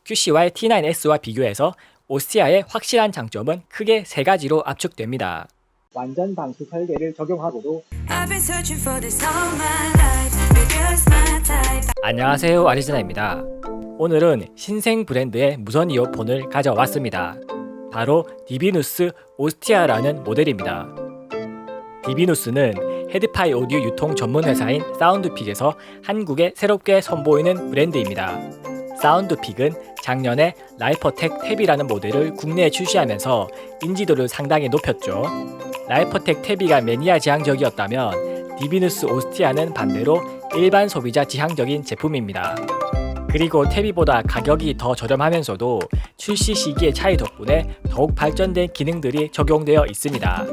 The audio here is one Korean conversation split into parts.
QCY T9S와 비교해서 오스티아의 확실한 장점은 크게 세 가지로 압축됩니다. 완전 방수 설계를 적용하고도 I've been searching for this all my life. You're just my type. 안녕하세요, 아리즈나입니다. 오늘은 신생 브랜드의 무선 이어폰을 가져왔습니다. 바로 디비누스 오스티아라는 모델입니다. 디비누스는 헤드파이 오디오 유통 전문 회사인 사운드픽에서 한국에 새롭게 선보이는 브랜드입니다. 사운드픽은 작년에 라이퍼텍 탭이라는 모델을 국내에 출시하면서 인지도를 상당히 높였죠. 라이퍼텍 탭이가 매니아 지향적이었다면 디비누스 오스티아는 반대로 일반 소비자 지향적인 제품입니다. 그리고 탭이보다 가격이 더 저렴하면서도 출시 시기의 차이 덕분에 더욱 발전된 기능들이 적용되어 있습니다.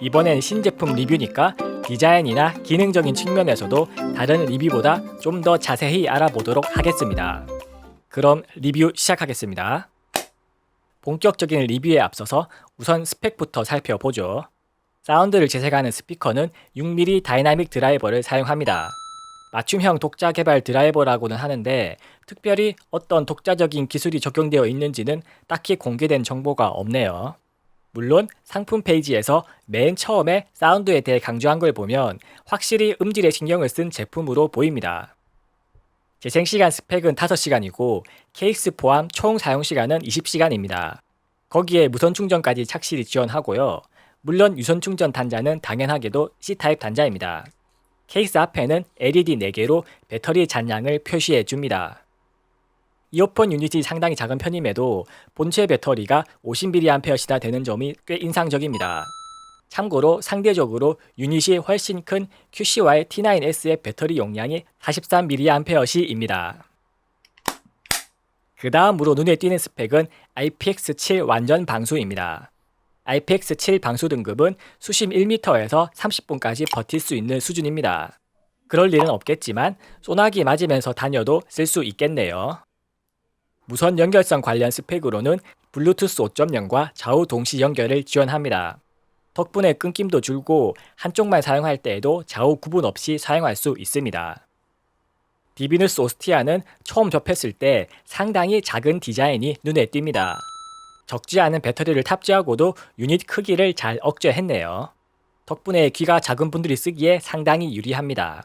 이번엔 신제품 리뷰니까 디자인이나 기능적인 측면에서도 다른 리뷰보다 좀 더 자세히 알아보도록 하겠습니다. 그럼 리뷰 시작하겠습니다. 본격적인 리뷰에 앞서서 우선 스펙부터 살펴보죠. 사운드를 재생하는 스피커는 6mm 다이나믹 드라이버를 사용합니다. 맞춤형 독자 개발 드라이버라고는 하는데 특별히 어떤 독자적인 기술이 적용되어 있는지는 딱히 공개된 정보가 없네요. 물론 상품 페이지에서 맨 처음에 사운드에 대해 강조한 걸 보면 확실히 음질에 신경을 쓴 제품으로 보입니다. 재생시간 스펙은 5시간이고 케이스 포함 총 사용시간은 20시간입니다. 거기에 무선 충전까지 착실히 지원하고요. 물론 유선 충전 단자는 당연하게도 C타입 단자입니다. 케이스 앞에는 LED 4개로 배터리 잔량을 표시해 줍니다. 이어폰 유닛이 상당히 작은 편임에도 본체 배터리가 50mAh나 되는 점이 꽤 인상적입니다. 참고로 상대적으로 유닛이 훨씬 큰 QCY T9S의 배터리 용량이 43mAh입니다. 그 다음으로 눈에 띄는 스펙은 IPX7 완전 방수입니다. IPX7 방수 등급은 수심 1m에서 30분까지 버틸 수 있는 수준입니다. 그럴 일은 없겠지만 소나기 맞으면서 다녀도 쓸 수 있겠네요. 무선 연결성 관련 스펙으로는 블루투스 5.0과 좌우 동시 연결을 지원합니다. 덕분에 끊김도 줄고 한쪽만 사용할 때에도 좌우 구분 없이 사용할 수 있습니다. 디비누스 오스티아는 처음 접했을 때 상당히 작은 디자인이 눈에 띕니다. 적지 않은 배터리를 탑재하고도 유닛 크기를 잘 억제했네요. 덕분에 귀가 작은 분들이 쓰기에 상당히 유리합니다.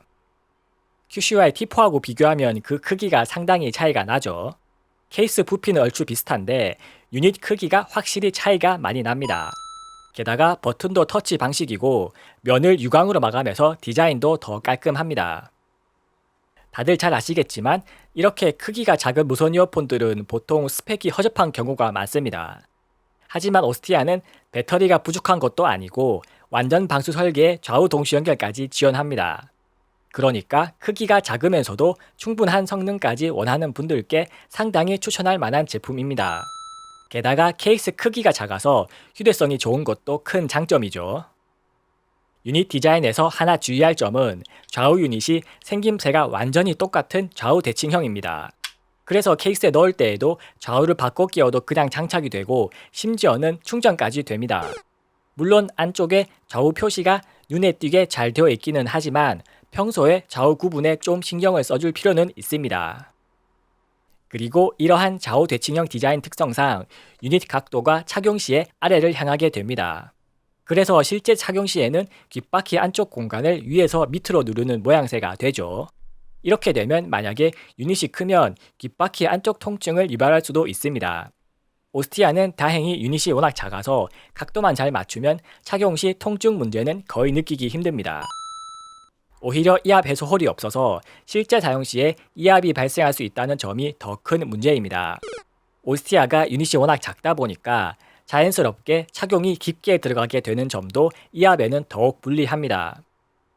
QCY T4하고 비교하면 그 크기가 상당히 차이가 나죠. 케이스 부피는 얼추 비슷한데 유닛 크기가 확실히 차이가 많이 납니다. 게다가 버튼도 터치 방식이고 면을 유광으로 마감해서 디자인도 더 깔끔합니다. 다들 잘 아시겠지만 이렇게 크기가 작은 무선 이어폰들은 보통 스펙이 허접한 경우가 많습니다. 하지만 오스티아는 배터리가 부족한 것도 아니고 완전 방수 설계에 좌우 동시 연결까지 지원합니다. 그러니까 크기가 작으면서도 충분한 성능까지 원하는 분들께 상당히 추천할 만한 제품입니다. 게다가 케이스 크기가 작아서 휴대성이 좋은 것도 큰 장점이죠. 유닛 디자인에서 하나 주의할 점은 좌우 유닛이 생김새가 완전히 똑같은 좌우 대칭형입니다. 그래서 케이스에 넣을 때에도 좌우를 바꿔 끼워도 그냥 장착이 되고 심지어는 충전까지 됩니다. 물론 안쪽에 좌우 표시가 눈에 띄게 잘 되어 있기는 하지만 평소에 좌우 구분에 좀 신경을 써줄 필요는 있습니다. 그리고 이러한 좌우 대칭형 디자인 특성상 유닛 각도가 착용 시에 아래를 향하게 됩니다. 그래서 실제 착용 시에는 귓바퀴 안쪽 공간을 위에서 밑으로 누르는 모양새가 되죠. 이렇게 되면 만약에 유닛이 크면 귓바퀴 안쪽 통증을 유발할 수도 있습니다. 오스티아는 다행히 유닛이 워낙 작아서 각도만 잘 맞추면 착용 시 통증 문제는 거의 느끼기 힘듭니다. 오히려 이압 해소 홀이 없어서 실제 사용 시에 이압이 발생할 수 있다는 점이 더 큰 문제입니다. 오스티아가 유닛이 워낙 작다 보니까 자연스럽게 착용이 깊게 들어가게 되는 점도 이압에는 더욱 불리합니다.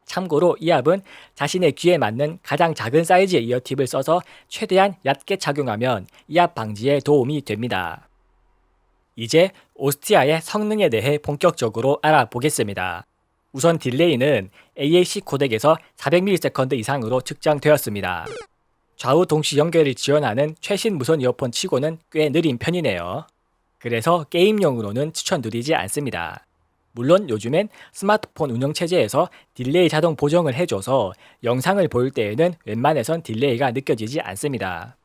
참고로 이압은 자신의 귀에 맞는 가장 작은 사이즈의 이어팁을 써서 최대한 얕게 착용하면 이압 방지에 도움이 됩니다. 이제 오스티아의 성능에 대해 본격적으로 알아보겠습니다. 우선 딜레이는 AAC 코덱에서 400ms 이상으로 측정되었습니다. 좌우 동시 연결을 지원하는 최신 무선 이어폰 치고는 꽤 느린 편이네요. 그래서 게임용으로는 추천드리지 않습니다. 물론 요즘엔 스마트폰 운영체제에서 딜레이 자동 보정을 해줘서 영상을 볼 때에는 웬만해선 딜레이가 느껴지지 않습니다.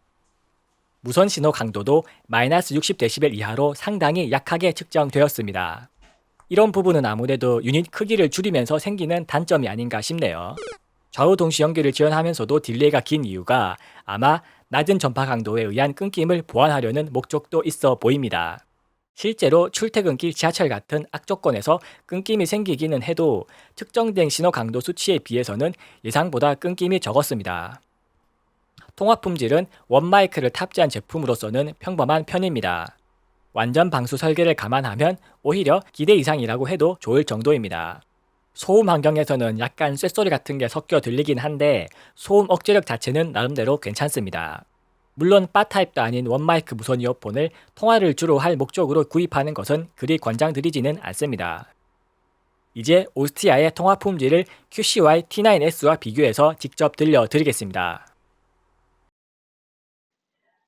무선 신호 강도도 마이너스 60dB 이하로 상당히 약하게 측정되었습니다. 이런 부분은 아무래도 유닛 크기를 줄이면서 생기는 단점이 아닌가 싶네요. 좌우 동시 연결을 지원하면서도 딜레이가 긴 이유가 아마 낮은 전파 강도에 의한 끊김을 보완하려는 목적도 있어 보입니다. 실제로 출퇴근길 지하철 같은 악조건에서 끊김이 생기기는 해도 특정된 신호 강도 수치에 비해서는 예상보다 끊김이 적었습니다. 통화 품질은 원마이크를 탑재한 제품으로서는 평범한 편입니다. 완전 방수 설계를 감안하면 오히려 기대 이상이라고 해도 좋을 정도입니다. 소음 환경에서는 약간 쇳소리 같은 게 섞여 들리긴 한데 소음 억제력 자체는 나름대로 괜찮습니다. 물론 바 타입도 아닌 원마이크 무선 이어폰을 통화를 주로 할 목적으로 구입하는 것은 그리 권장드리지는 않습니다. 이제 오스티아의 통화 품질을 QCY T9S와 비교해서 직접 들려드리겠습니다.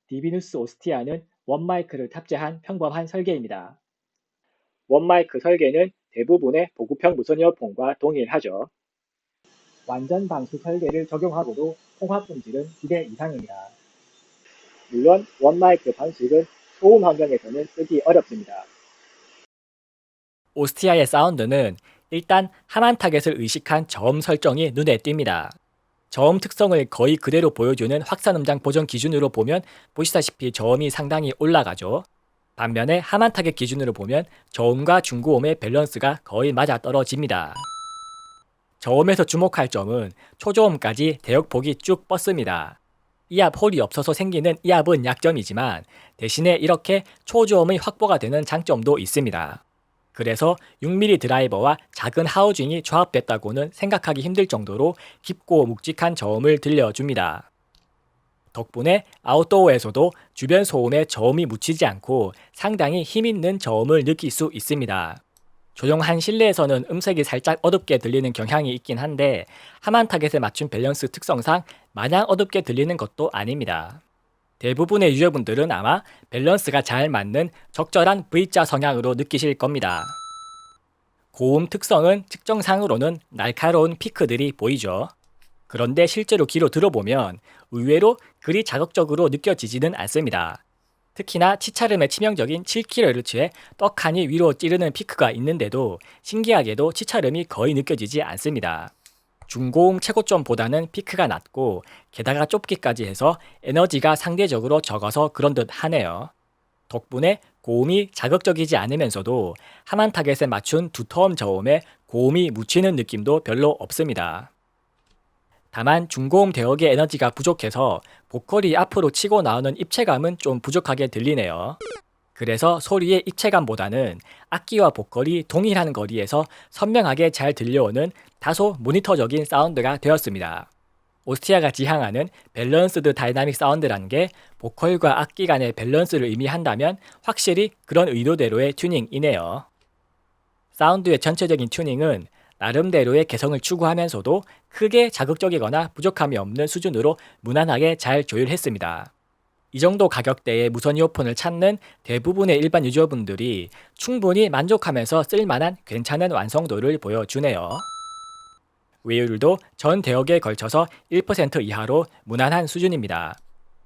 DB뉴스 오스티아는 원마이크를 탑재한 평범한 설계입니다. 원마이크 설계는 대부분의 보급형 무선 이어폰과 동일하죠. 완전 방수 설계를 적용하고도 통화 품질은 기대 이상입니다. 물론 원마이크 방식은 소음 환경에서는 쓰기 어렵습니다. 오스티아의 사운드는 일단 하만 타겟을 의식한 저음 설정이 눈에 띕니다. 저음 특성을 거의 그대로 보여주는 확산 음장 버전 기준으로 보면 보시다시피 저음이 상당히 올라가죠. 반면에 하만 타겟 기준으로 보면 저음과 중고음의 밸런스가 거의 맞아떨어집니다. 저음에서 주목할 점은 초저음까지 대역폭이 쭉 뻗습니다. 이압 홀이 없어서 생기는 이압은 약점이지만 대신에 이렇게 초저음의 확보가 되는 장점도 있습니다. 그래서 6mm 드라이버와 작은 하우징이 조합됐다고는 생각하기 힘들 정도로 깊고 묵직한 저음을 들려줍니다. 덕분에 아웃도어에서도 주변 소음에 저음이 묻히지 않고 상당히 힘있는 저음을 느낄 수 있습니다. 조용한 실내에서는 음색이 살짝 어둡게 들리는 경향이 있긴 한데 하만 타겟에 맞춘 밸런스 특성상 마냥 어둡게 들리는 것도 아닙니다. 대부분의 유저분들은 아마 밸런스가 잘 맞는 적절한 V자 성향으로 느끼실 겁니다. 고음 특성은 측정상으로는 날카로운 피크들이 보이죠. 그런데 실제로 귀로 들어보면 의외로 그리 자극적으로 느껴지지는 않습니다. 특히나 치차름의 치명적인 7kHz의 떡하니 위로 찌르는 피크가 있는데도 신기하게도 치차름이 거의 느껴지지 않습니다. 중고음 최고점보다는 피크가 낮고 게다가 좁기까지 해서 에너지가 상대적으로 적어서 그런 듯 하네요. 덕분에 고음이 자극적이지 않으면서도 하만 타겟에 맞춘 두터움 저음에 고음이 묻히는 느낌도 별로 없습니다. 다만 중고음 대역의 에너지가 부족해서 보컬이 앞으로 치고 나오는 입체감은 좀 부족하게 들리네요. 그래서 소리의 입체감보다는 악기와 보컬이 동일한 거리에서 선명하게 잘 들려오는 다소 모니터적인 사운드가 되었습니다. 오스티아가 지향하는 밸런스드 다이나믹 사운드라는 게 보컬과 악기 간의 밸런스를 의미한다면 확실히 그런 의도대로의 튜닝이네요. 사운드의 전체적인 튜닝은 나름대로의 개성을 추구하면서도 크게 자극적이거나 부족함이 없는 수준으로 무난하게 잘 조율했습니다. 이 정도 가격대의 무선 이어폰을 찾는 대부분의 일반 유저분들이 충분히 만족하면서 쓸만한 괜찮은 완성도를 보여주네요. 외율도 전 대역에 걸쳐서 1% 이하로 무난한 수준입니다.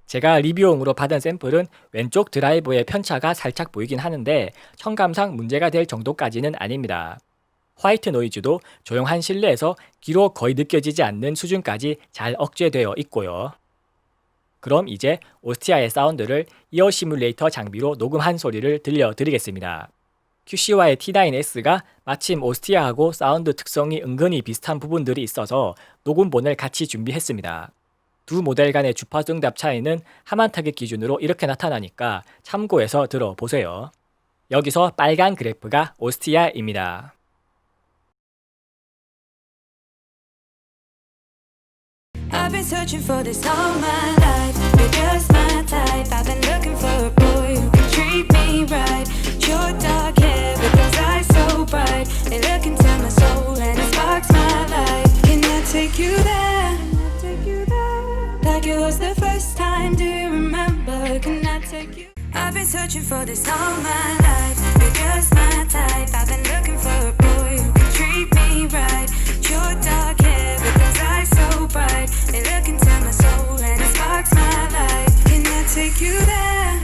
제가 리뷰용으로 받은 샘플은 왼쪽 드라이버의 편차가 살짝 보이긴 하는데 청감상 문제가 될 정도까지는 아닙니다. 화이트 노이즈도 조용한 실내에서 귀로 거의 느껴지지 않는 수준까지 잘 억제되어 있고요. 그럼 이제 오스티아의 사운드를 이어 시뮬레이터 장비로 녹음한 소리를 들려드리겠습니다. QCY T9S가 마침 오스티아하고 사운드 특성이 은근히 비슷한 부분들이 있어서 녹음본을 같이 준비했습니다. 두 모델 간의 주파수 응답 차이는 하만 타겟 기준으로 이렇게 나타나니까 참고해서 들어보세요. 여기서 빨간 그래프가 오스티아입니다. I've been searching for this all my life. You're just my type. I've been looking for a boy who can treat me right. Your dark hair with those eyes so bright. They look into my soul and it sparks my life. Can I take you there? Like it was the first time. Do you remember? Can I take you? I've been searching for this all my life. You're just my type. I've been looking for a boy who can treat me right. Your dark hair with those eyes so bright. They look into my soul and it sparks my life. Can I take you there?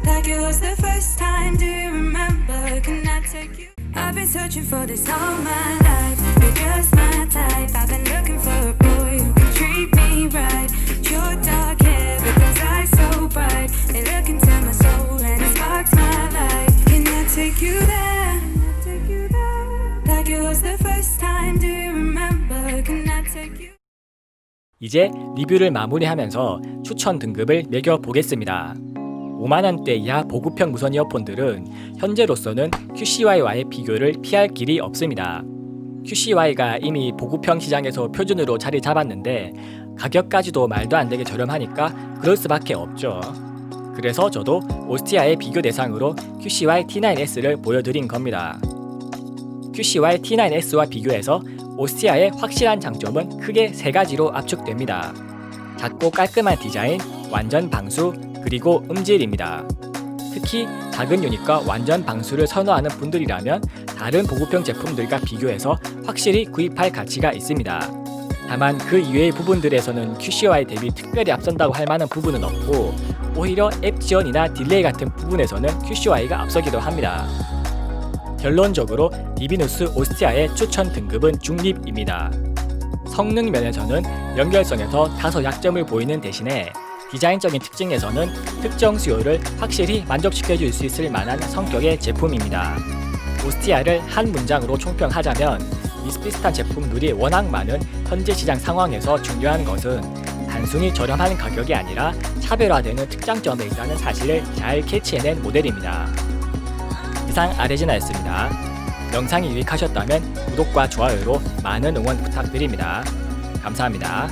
Like it was the first time, do you remember? Can I take you? I've been searching for this all my life. You're just my type. I've been looking for a boy who can treat me right. Your dark hair with those eyes so bright. They look into my soul and it sparks my life. Can I take you there? Like it was the first time, do you remember? Can I take you? 이제 리뷰를 마무리하면서 추천 등급을 매겨보겠습니다. 5만원대 이하 보급형 무선 이어폰들은 현재로서는 QCY와의 비교를 피할 길이 없습니다. QCY가 이미 보급형 시장에서 표준으로 자리 잡았는데 가격까지도 말도 안 되게 저렴하니까 그럴 수밖에 없죠. 그래서 저도 오스티아의 비교 대상으로 QCY T9S를 보여드린 겁니다. QCY T9S와 비교해서 오스티아의 확실한 장점은 크게 세 가지로 압축됩니다. 작고 깔끔한 디자인, 완전 방수, 그리고 음질입니다. 특히 작은 유닛과 완전 방수를 선호하는 분들이라면 다른 보급형 제품들과 비교해서 확실히 구입할 가치가 있습니다. 다만 그 이외의 부분들에서는 QCY 대비 특별히 앞선다고 할 만한 부분은 없고 오히려 앱 지원이나 딜레이 같은 부분에서는 QCY가 앞서기도 합니다. 결론적으로 디비누스 오스티아의 추천 등급은 중립입니다. 성능 면에서는 연결성에서 다소 약점을 보이는 대신에 디자인적인 특징에서는 특정 수요를 확실히 만족시켜줄 수 있을 만한 성격의 제품입니다. 오스티아를 한 문장으로 총평하자면 비슷비슷한 제품들이 워낙 많은 현재 시장 상황에서 중요한 것은 단순히 저렴한 가격이 아니라 차별화되는 특장점에 있다는 사실을 잘 캐치해낸 모델입니다. 이상 아레지나였습니다. 영상이 유익하셨다면 구독과 좋아요로 많은 응원 부탁드립니다. 감사합니다.